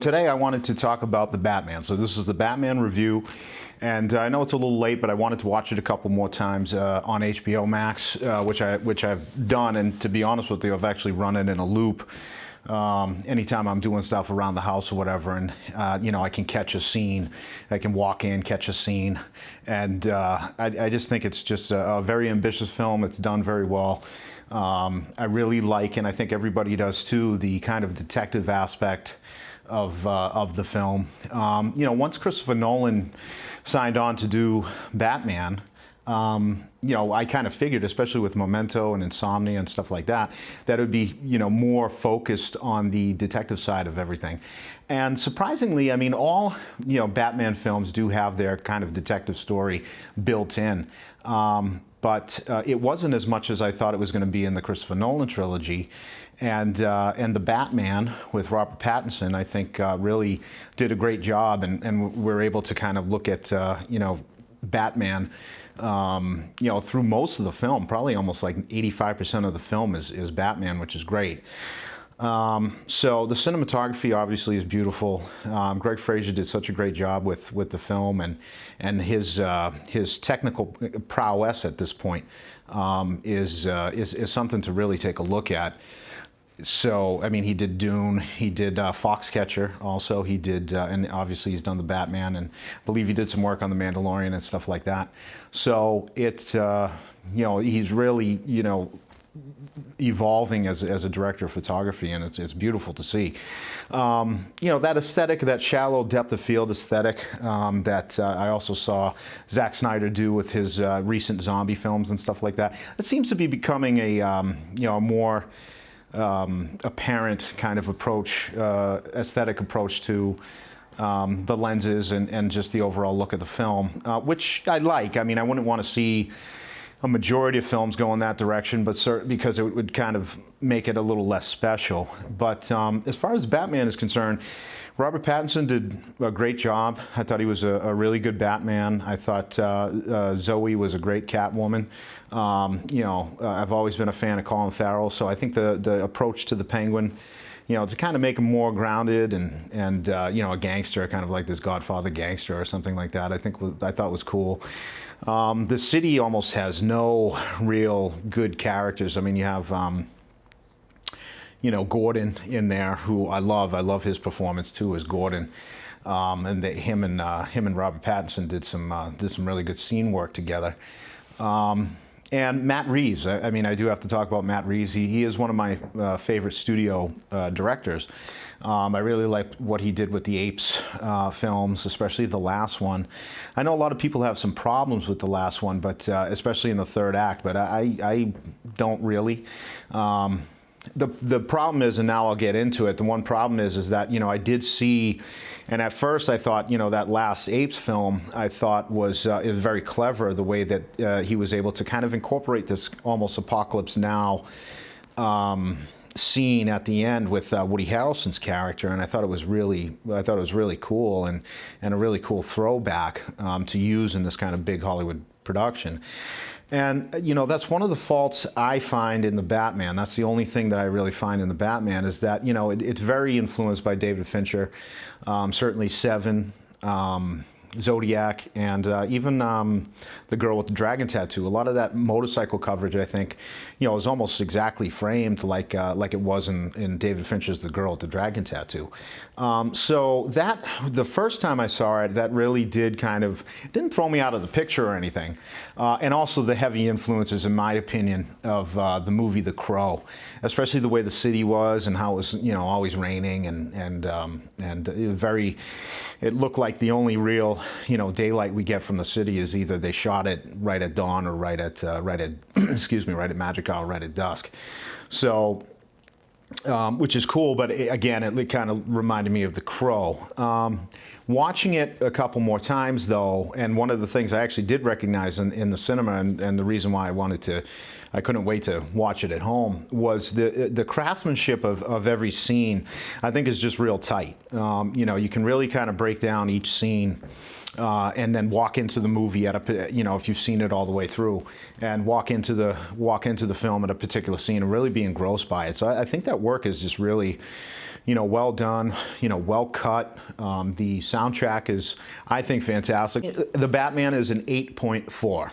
Today I wanted to talk about the Batman. So this is the Batman review, and I know it's a little late, but I wanted to watch it a couple more times on HBO Max, which I've done. And to be honest with you, I've actually run it in a loop anytime I'm doing stuff around the house or whatever, and I can catch a scene. I can walk in, catch a scene, and I just think it's just a very ambitious film. It's done very well. I really like, and I think everybody does too, the kind of detective aspect of the film. Once Christopher Nolan signed on to do Batman, I kind of figured, especially with Memento and Insomnia and stuff like that, that it would be, more focused on the detective side of everything. And surprisingly, I mean, all, Batman films do have their kind of detective story built in. But it wasn't as much as I thought it was going to be in the Christopher Nolan trilogy. And the Batman with Robert Pattinson, I think, really did a great job, and we're able to kind of look at, Batman, through most of the film. Probably almost like 85% of the film is Batman, which is great. So the cinematography obviously is beautiful. Greg Fraser did such a great job with the film, and his technical prowess at this point is something to really take a look at. So, I mean, he did Dune, he did Foxcatcher also, he did, and obviously he's done the Batman, and I believe he did some work on the Mandalorian and stuff like that. So it's, he's really, evolving as a director of photography, and it's beautiful to see. That aesthetic, that shallow depth of field aesthetic that I also saw Zack Snyder do with his recent zombie films and stuff like that. It seems to be becoming a more apparent kind of approach, aesthetic approach to the lenses and just the overall look of the film, which I like. I mean, I wouldn't want to see a majority of films go in that direction, but because it would kind of make it a little less special. But as far as Batman is concerned, Robert Pattinson did a great job. I thought he was a really good Batman. I thought Zoe was a great Catwoman. I've always been a fan of Colin Farrell, so I think the approach to the Penguin, to kind of make him more grounded and a gangster, kind of like this Godfather gangster or something like that, I thought was cool. The city almost has no real good characters. I mean, you have Gordon in there, who I love. I love his performance too as Gordon, and him and Robert Pattinson did some really good scene work together. And Matt Reeves. I mean, I do have to talk about Matt Reeves. He is one of my favorite studio directors. I really liked what he did with the Apes films, especially the last one. I know a lot of people have some problems with the last one, but especially in the third act. But I don't really. The problem is, and now I'll get into it, the one problem is that, I did see, and at first I thought, that last Apes film, I thought it was very clever, the way that he was able to kind of incorporate this almost Apocalypse Now scene at the end with Woody Harrelson's character, and I thought it was really cool and a really cool throwback to use in this kind of big Hollywood production. And, that's one of the faults I find in the Batman. That's the only thing that I really find in the Batman, is that, it's very influenced by David Fincher, certainly Seven, Zodiac, and even The Girl with the Dragon Tattoo. A lot of that motorcycle coverage, I think, is almost exactly framed like it was in David Fincher's The Girl with the Dragon Tattoo. So that, the first time I saw it, that really did it didn't throw me out of the picture or anything. And also the heavy influences, in my opinion, of the movie The Crow, especially the way the city was and how it was, always raining and it was it looked like the only real, daylight we get from the city is either they shot it right at dawn or right at excuse me, right at magic hour, right at dusk. So, which is cool, but again, it kind of reminded me of The Crow. Watching it a couple more times, though, and one of the things I actually did recognize in the cinema, and the reason why I wanted to I couldn't wait to watch it at home, was the craftsmanship of every scene. I think is just real tight. You know, you can really kind of break down each scene. And then walk into the movie at a, you know, if you've seen it all the way through, and walk into the film at a particular scene and really be engrossed by it. So I think that work is just really, you know, well done, you know, well cut. The soundtrack is, I think, fantastic. The Batman is an 8.4.